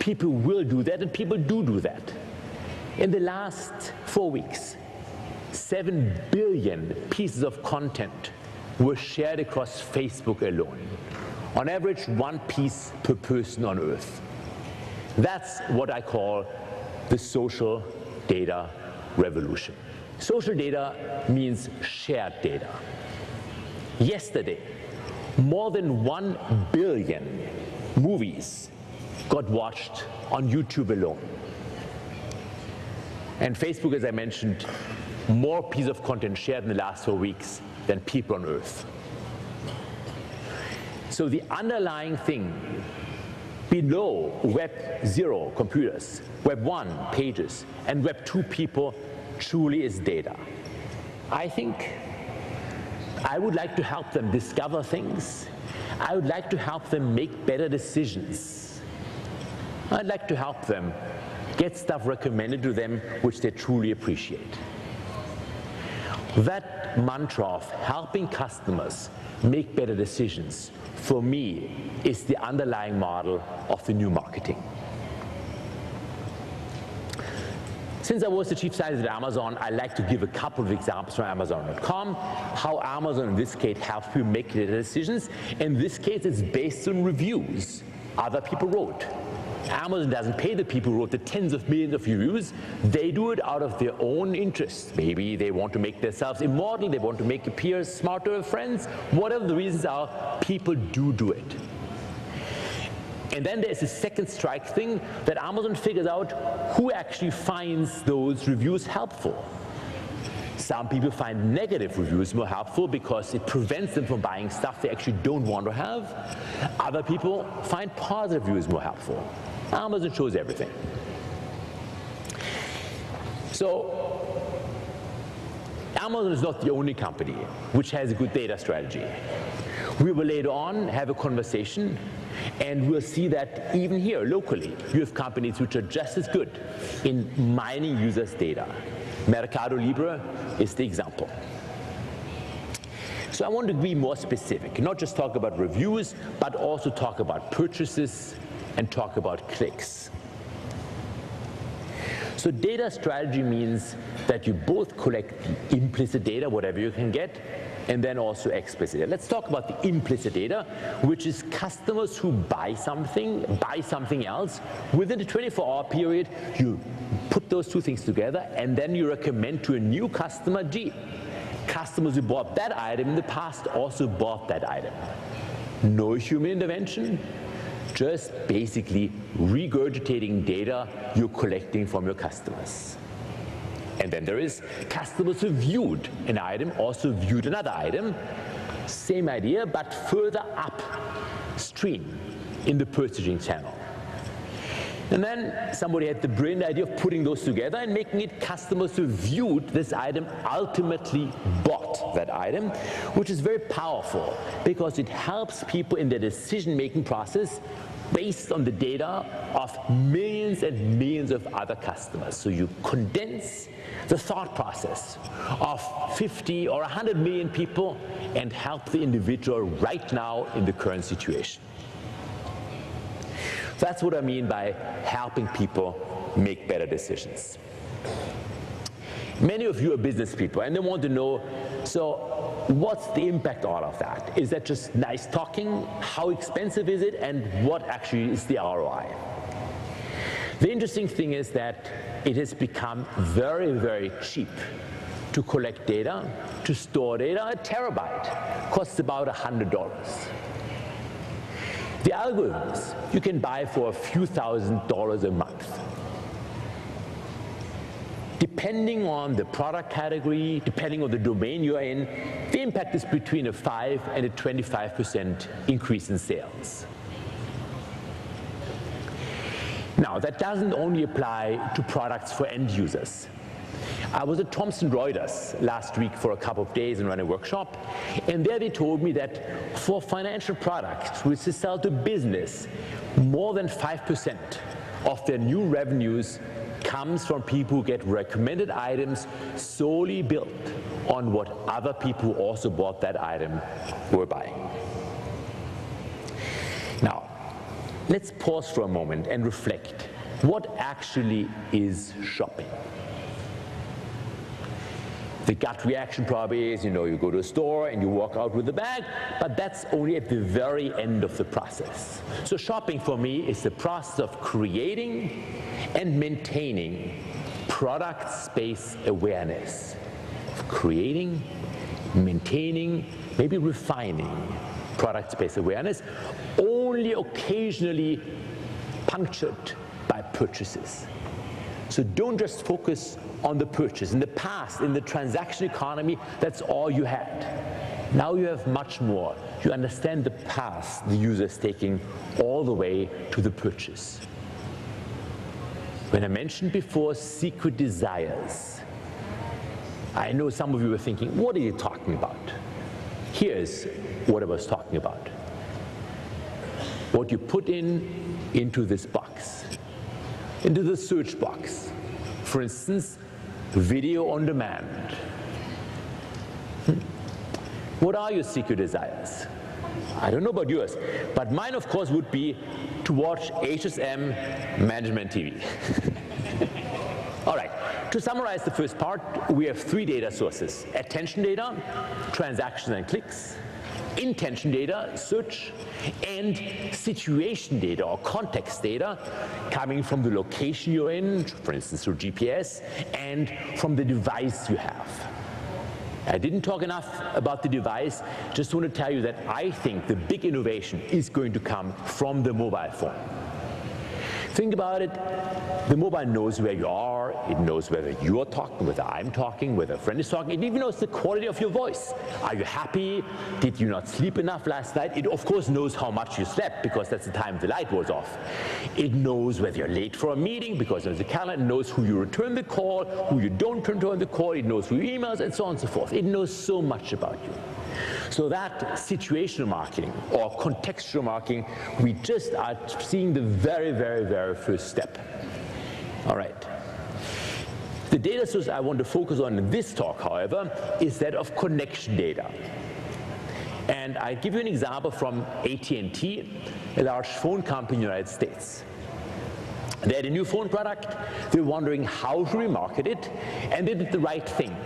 people will do that, and people do that. In the last 4 weeks, 7 billion pieces of content were shared across Facebook alone. On average, 1 piece per person on Earth. That's what I call the social data revolution. Social data means shared data. Yesterday, more than 1 billion movies got watched on YouTube alone. And Facebook, as I mentioned, more pieces of content shared in the last 4 weeks than people on Earth. So the underlying thing below Web 0 computers, Web 1 pages, and Web 2 people truly is data. I think I would like to help them discover things. I would like to help them make better decisions. I'd like to help them get stuff recommended to them which they truly appreciate. That mantra of helping customers make better decisions, for me, is the underlying model of the new marketing. Since I was the chief scientist at Amazon, I like to give a couple of examples from Amazon.com, how Amazon in this case helps people make better decisions. In this case, it's based on reviews other people wrote. Amazon doesn't pay the people who wrote the tens of millions of reviews. They do it out of their own interests. Maybe they want to make themselves immortal, they want to make their peers smarter with friends. Whatever the reasons are, people do it. And then there's a second strike thing that Amazon figures out who actually finds those reviews helpful. Some people find negative reviews more helpful because it prevents them from buying stuff they actually don't want to have. Other people find positive reviews more helpful. Amazon shows everything. So Amazon is not the only company which has a good data strategy. We will later on have a conversation, and we'll see that even here locally, you have companies which are just as good in mining users' data. Mercado Libre is the example. So I want to be more specific, not just talk about reviews, but also talk about purchases and talk about clicks. So data strategy means that you both collect the implicit data, whatever you can get, and then also explicit data. Let's talk about the implicit data, which is customers who buy something else. Within the 24-hour period, you put those two things together, and then you recommend to a new customer, gee, customers who bought that item in the past also bought that item. No human intervention, just basically regurgitating data you're collecting from your customers. And then there is customers who viewed an item, also viewed another item. Same idea, but further upstream in the purchasing channel. And then somebody had the brilliant idea of putting those together and making it customers who viewed this item ultimately bought that item, which is very powerful because it helps people in their decision-making process based on the data of millions and millions of other customers. So you condense the thought process of 50 or 100 million people and help the individual right now in the current situation. That's what I mean by helping people make better decisions. Many of you are business people and they want to know, so what's the impact out of that? Is that just nice talking? How expensive is it? And what actually is the ROI? The interesting thing is that it has become very, very cheap to collect data, to store data. A terabyte costs about $100. The algorithms you can buy for a few $1,000s a month. Depending on the product category, depending on the domain you're in, the impact is between a 5 and a 25% increase in sales. Now, that doesn't only apply to products for end users. I was at Thomson Reuters last week for a couple of days and ran a workshop, and there they told me that for financial products which they sell to business, more than 5% of their new revenues comes from people who get recommended items solely built on what other people who also bought that item were buying. Now, let's pause for a moment and reflect. What actually is shopping? The gut reaction probably is, you go to a store and you walk out with a bag, but that's only at the very end of the process. So shopping for me is the process of creating and maintaining product space awareness. Of creating, maintaining, maybe refining product space awareness, only occasionally punctured by purchases. So don't just focus on the purchase. In the past, in the transaction economy, that's all you had. Now you have much more. You understand the path the user is taking all the way to the purchase. When I mentioned before secret desires, I know some of you were thinking, what are you talking about? Here's what I was talking about. What you put into this box, into the search box. For instance, video on demand. What are your secret desires? I don't know about yours, but mine, of course, would be to watch HSM Management TV. All right, to summarize the first part, we have 3 data sources: attention data, transactions and clicks, intention data, search, and situation data or context data coming from the location you're in, for instance through GPS, and from the device you have. I didn't talk enough about the device, just want to tell you that I think the big innovation is going to come from the mobile phone. Think about it, the mobile knows where you are, it knows whether you're talking, whether I'm talking, whether a friend is talking, it even knows the quality of your voice. Are you happy? Did you not sleep enough last night? It of course knows how much you slept because that's the time the light was off. It knows whether you're late for a meeting because there's a calendar, it knows who you return the call, who you don't return the call, it knows who your emails, and so on and so forth. It knows so much about you. So that situational marketing or contextual marketing, we just are seeing the very, very, very first step. All right. The data source I want to focus on in this talk, however, is that of connection data. And I give you an example from AT&T, a large phone company in the United States. They had a new phone product, they were wondering how to remarket it, and they did the right thing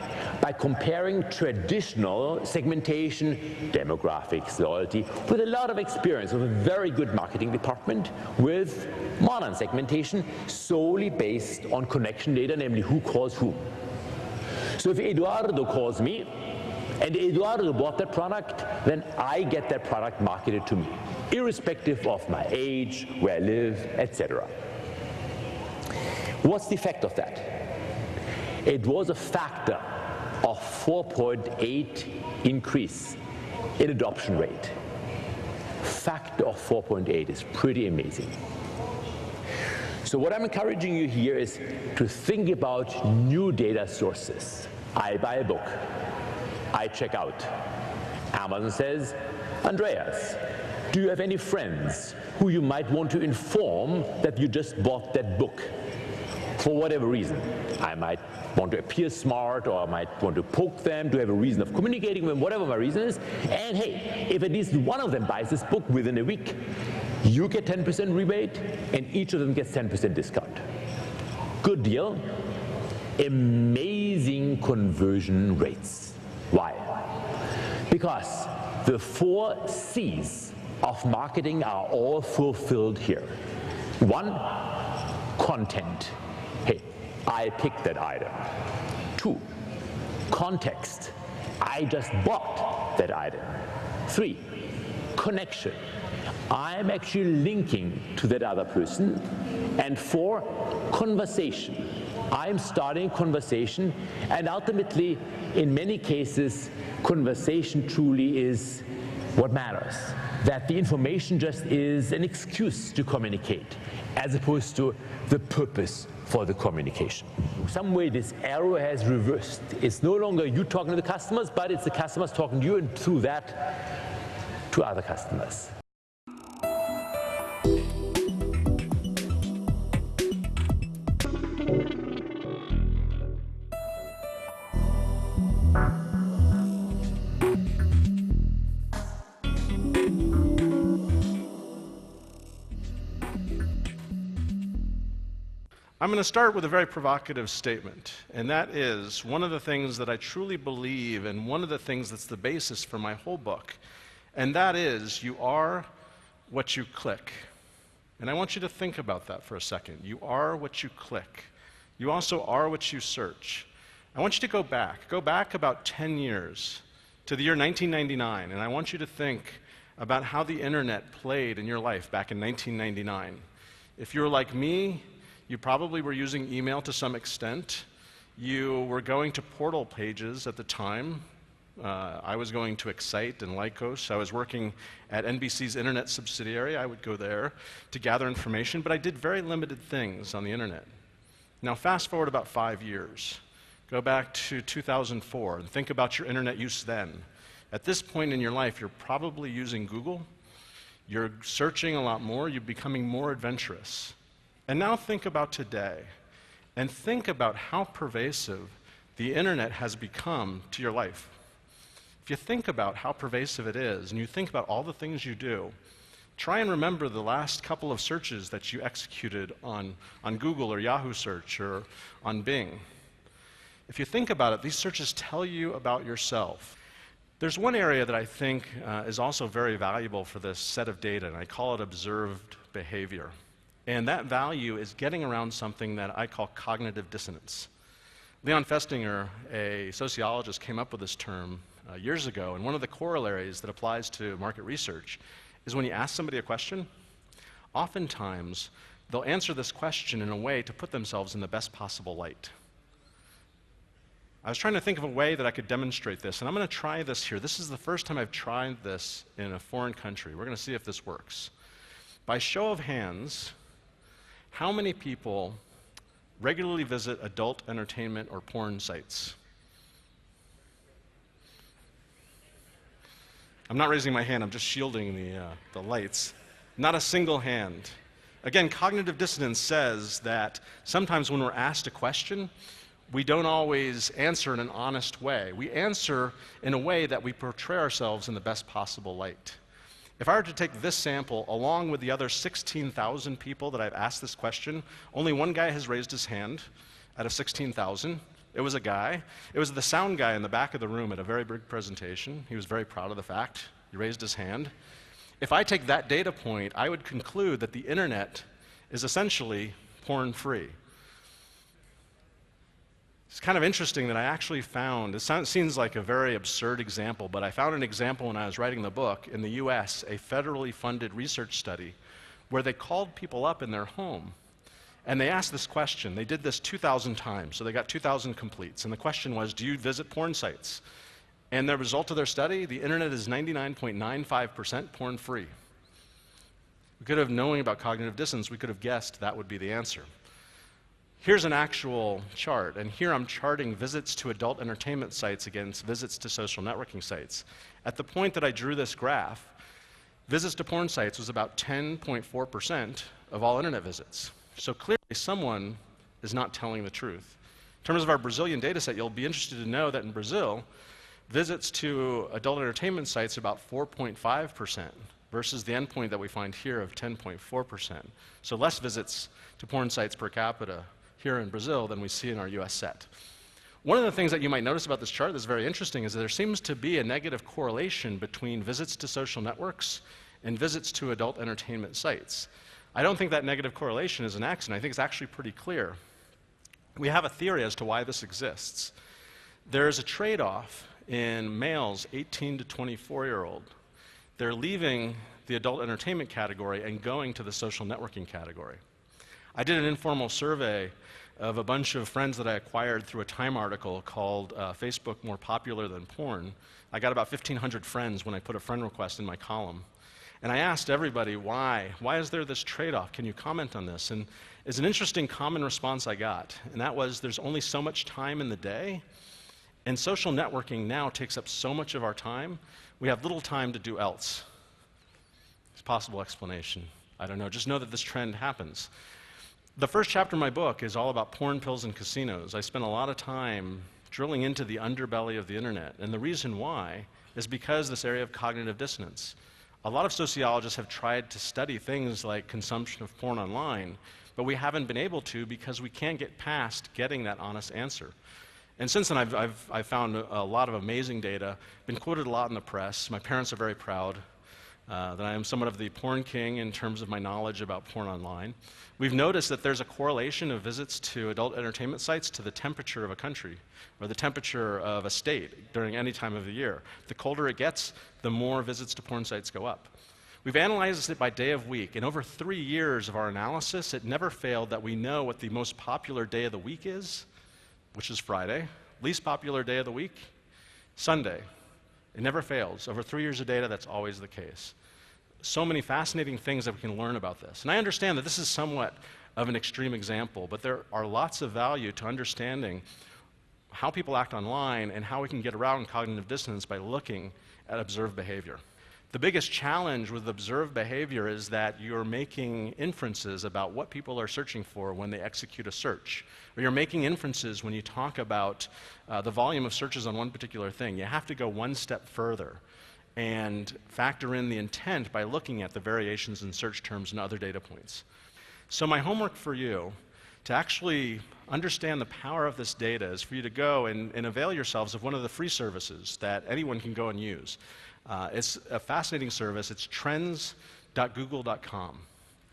by comparing traditional segmentation, demographics, loyalty, with a lot of experience of a very good marketing department with modern segmentation solely based on connection data, namely who calls whom. So if Eduardo calls me, and Eduardo bought that product, then I get that product marketed to me, irrespective of my age, where I live, etc. What's the effect of that? It was a factor of 4.8 increase in adoption rate. Factor of 4.8 is pretty amazing. So what I'm encouraging you here is to think about new data sources. I buy a book. I check out. Amazon says, Andreas, do you have any friends who you might want to inform that you just bought that book? For whatever reason. I might want to appear smart, or I might want to poke them to have a reason of communicating with them, whatever my reason is. And hey, if at least one of them buys this book within a week, you get 10% rebate, and each of them gets 10% discount. Good deal. Amazing conversion rates. Why? Because the 4 C's of marketing are all fulfilled here. 1, content. Hey, I picked that item. 2, context. I just bought that item. 3, connection. I'm actually linking to that other person. And 4, conversation. I'm starting conversation, and ultimately, in many cases, conversation truly is what matters. That the information just is an excuse to communicate, as opposed to the purpose for the communication. Some way this arrow has reversed. It's no longer you talking to the customers, but it's the customers talking to you, and through that, to other customers. I'm going to start with a very provocative statement, and that is one of the things that I truly believe and one of the things that's the basis for my whole book, and that is you are what you click. And I want you to think about that for a second. You are what you click. You also are what you search. I want you to go back about 10 years to the year 1999, and I want you to think about how the internet played in your life back in 1999. If you're like me, you probably were using email to some extent. You were going to portal pages at the time. I was going to Excite and Lycos. I was working at NBC's internet subsidiary. I would go there to gather information, but I did very limited things on the internet. Now fast forward about 5 years. Go back to 2004 and think about your internet use then. At this point in your life, you're probably using Google. You're searching a lot more. You're becoming more adventurous. And now think about today, and think about how pervasive the internet has become to your life. If you think about how pervasive it is, and you think about all the things you do, try and remember the last couple of searches that you executed on Google or Yahoo search or on Bing. If you think about it, these searches tell you about yourself. There's one area that I think is also very valuable for this set of data, and I call it observed behavior. And that value is getting around something that I call cognitive dissonance. Leon Festinger, a sociologist, came up with this term years ago, and one of the corollaries that applies to market research is when you ask somebody a question, oftentimes they'll answer this question in a way to put themselves in the best possible light. I was trying to think of a way that I could demonstrate this, and I'm going to try this here. This is the first time I've tried this in a foreign country. We're going to see if this works. By show of hands, how many people regularly visit adult entertainment or porn sites? I'm not raising my hand, I'm just shielding the lights. Not a single hand. Again, cognitive dissonance says that sometimes when we're asked a question, we don't always answer in an honest way. We answer in a way that we portray ourselves in the best possible light. If I were to take this sample along with the other 16,000 people that I've asked this question, only one guy has raised his hand out of 16,000. It was a guy. It was the sound guy in the back of the room at a very big presentation. He was very proud of the fact. He raised his hand. If I take that data point, I would conclude that the internet is essentially porn-free. It's kind of interesting that I actually found, it seems like a very absurd example, but I found an example when I was writing the book in the US, a federally funded research study where they called people up in their home and they asked this question. They did this 2,000 times, so they got 2,000 completes. And the question was, do you visit porn sites? And the result of their study, the internet is 99.95% porn-free. We could have, knowing about cognitive dissonance, we could have guessed that would be the answer. Here's an actual chart, and here I'm charting visits to adult entertainment sites against visits to social networking sites. At the point that I drew this graph, visits to porn sites was about 10.4% of all internet visits. So clearly someone is not telling the truth. In terms of our Brazilian data set, you'll be interested to know that in Brazil, visits to adult entertainment sites are about 4.5% versus the endpoint that we find here of 10.4%. So less visits to porn sites per capita here in Brazil than we see in our US set. One of the things that you might notice about this chart that's very interesting is that there seems to be a negative correlation between visits to social networks and visits to adult entertainment sites. I don't think that negative correlation is an accident. I think it's actually pretty clear. We have a theory as to why this exists. There's a trade-off in males 18 to 24-year-old. They're leaving the adult entertainment category and going to the social networking category. I did an informal survey of a bunch of friends that I acquired through a Time article called Facebook More Popular Than Porn. I got about 1,500 friends when I put a friend request in my column. And I asked everybody, why? Why is there this trade-off? Can you comment on this? And it's an interesting common response I got, and that was there's only so much time in the day, and social networking now takes up so much of our time, we have little time to do else. It's a possible explanation. I don't know. Just know that this trend happens. The first chapter of my book is all about porn, pills, and casinos. I spent a lot of time drilling into the underbelly of the internet, and the reason why is because this area of cognitive dissonance. A lot of sociologists have tried to study things like consumption of porn online, but we haven't been able to because we can't get past getting that honest answer. And since then, I've found a lot of amazing data, been quoted a lot in the press. My parents are very proud that I am somewhat of the porn king in terms of my knowledge about porn online. We've noticed that there's a correlation of visits to adult entertainment sites to the temperature of a country or the temperature of a state during any time of the year. The colder it gets, the more visits to porn sites go up. We've analyzed it by day of week. In over 3 years of our analysis, it never failed that we know what the most popular day of the week is, which is Friday. Least popular day of the week, Sunday. It never fails. Over 3 years of data, that's always the case. So many fascinating things that we can learn about this. And I understand that this is somewhat of an extreme example, but there are lots of value to understanding how people act online and how we can get around cognitive dissonance by looking at observed behavior. The biggest challenge with observed behavior is that you're making inferences about what people are searching for when they execute a search. Or you're making inferences when you talk about the volume of searches on one particular thing. You have to go one step further and factor in the intent by looking at the variations in search terms and other data points. So my homework for you to actually understand the power of this data is for you to go and avail yourselves of one of the free services that anyone can go and use. It's a fascinating service. It's trends.google.com.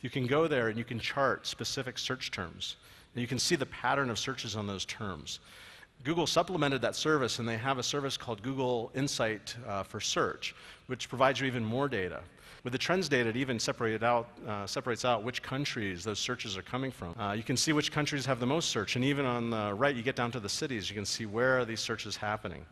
You can go there and you can chart specific search terms. And you can see the pattern of searches on those terms. Google supplemented that service, and they have a service called Google Insight for Search, which provides you even more data. With the trends data, it even separates out which countries those searches are coming from. You can see which countries have the most search, and even on the right, you get down to the cities, you can see where are these searches happening.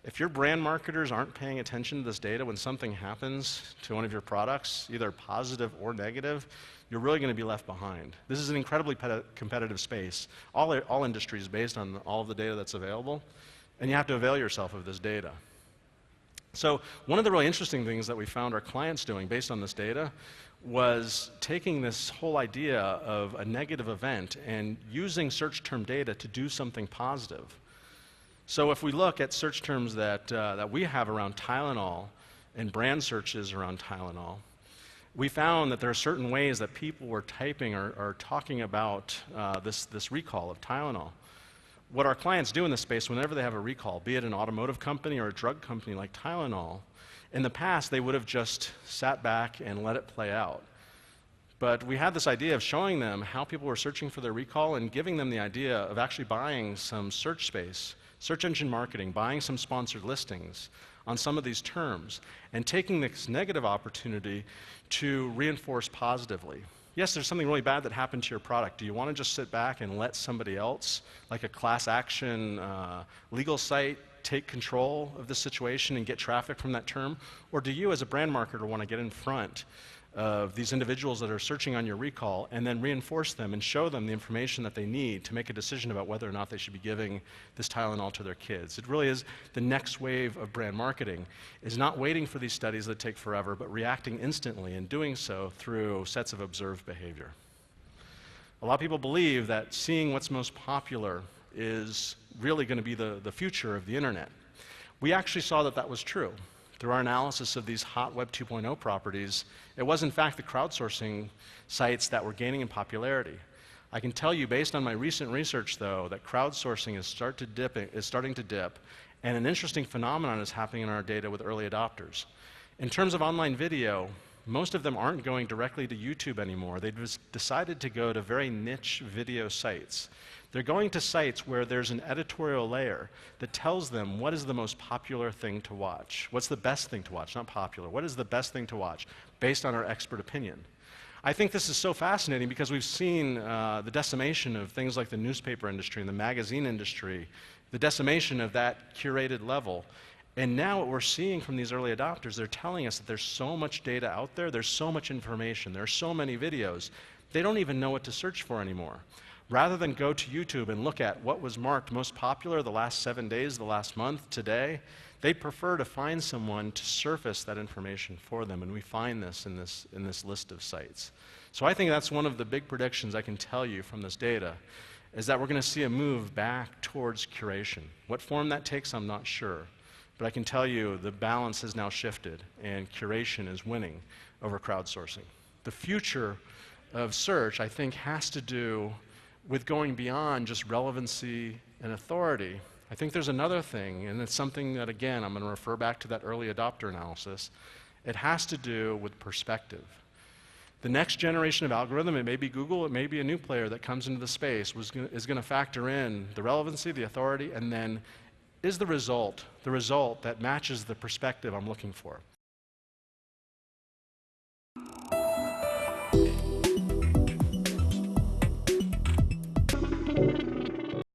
If your brand marketers aren't paying attention to this data when something happens to one of your products, either positive or negative, you're really going to be left behind. This is an incredibly competitive space. All industries based on all of the data that's available, and you have to avail yourself of this data. So one of the really interesting things that we found our clients doing based on this data was taking this whole idea of a negative event and using search term data to do something positive. So if we look at search terms that we have around Tylenol and brand searches around Tylenol, we found that there are certain ways that people were typing or talking about this recall of Tylenol. What our clients do in this space, whenever they have a recall, be it an automotive company or a drug company like Tylenol, in the past they would have just sat back and let it play out. But we had this idea of showing them how people were searching for their recall and giving them the idea of actually buying some search space, search engine marketing, buying some sponsored listings on some of these terms, and taking this negative opportunity to reinforce positively. Yes, there's something really bad that happened to your product. Do you want to just sit back and let somebody else, like a class action legal site, take control of the situation and get traffic from that term? Or do you, as a brand marketer, want to get in front of these individuals that are searching on your recall and then reinforce them and show them the information that they need to make a decision about whether or not they should be giving this Tylenol to their kids? It really is the next wave of brand marketing, is not waiting for these studies that take forever, but reacting instantly and doing so through sets of observed behavior. A lot of people believe that seeing what's most popular is really going to be the future of the internet. We actually saw that that was true. Through our analysis of these hot Web 2.0 properties, it was in fact the crowdsourcing sites that were gaining in popularity. I can tell you, based on my recent research, though, that crowdsourcing is starting to dip, and an interesting phenomenon is happening in our data with early adopters. In terms of online video, most of them aren't going directly to YouTube anymore. They've decided to go to very niche video sites. They're going to sites where there's an editorial layer that tells them what is the most popular thing to watch. What's the best thing to watch, not popular. What is the best thing to watch based on our expert opinion? I think this is so fascinating because we've seen the decimation of things like the newspaper industry and the magazine industry, the decimation of that curated level. And now what we're seeing from these early adopters, they're telling us that there's so much data out there, there's so much information, there are so many videos, they don't even know what to search for anymore. Rather than go to YouTube and look at what was marked most popular the last 7 days, the last month, today, they prefer to find someone to surface that information for them, and we find this in this list of sites. So I think that's one of the big predictions I can tell you from this data, is that we're going to see a move back towards curation. What form that takes, I'm not sure. But I can tell you the balance has now shifted, and curation is winning over crowdsourcing. The future of search, I think, has to do with going beyond just relevancy and authority. I think there's another thing, and it's something that, again, I'm going to refer back to that early adopter analysis. It has to do with perspective. The next generation of algorithm, it may be Google, it may be a new player that comes into the space, is going to factor in the relevancy, the authority, and then is the result that matches the perspective I'm looking for.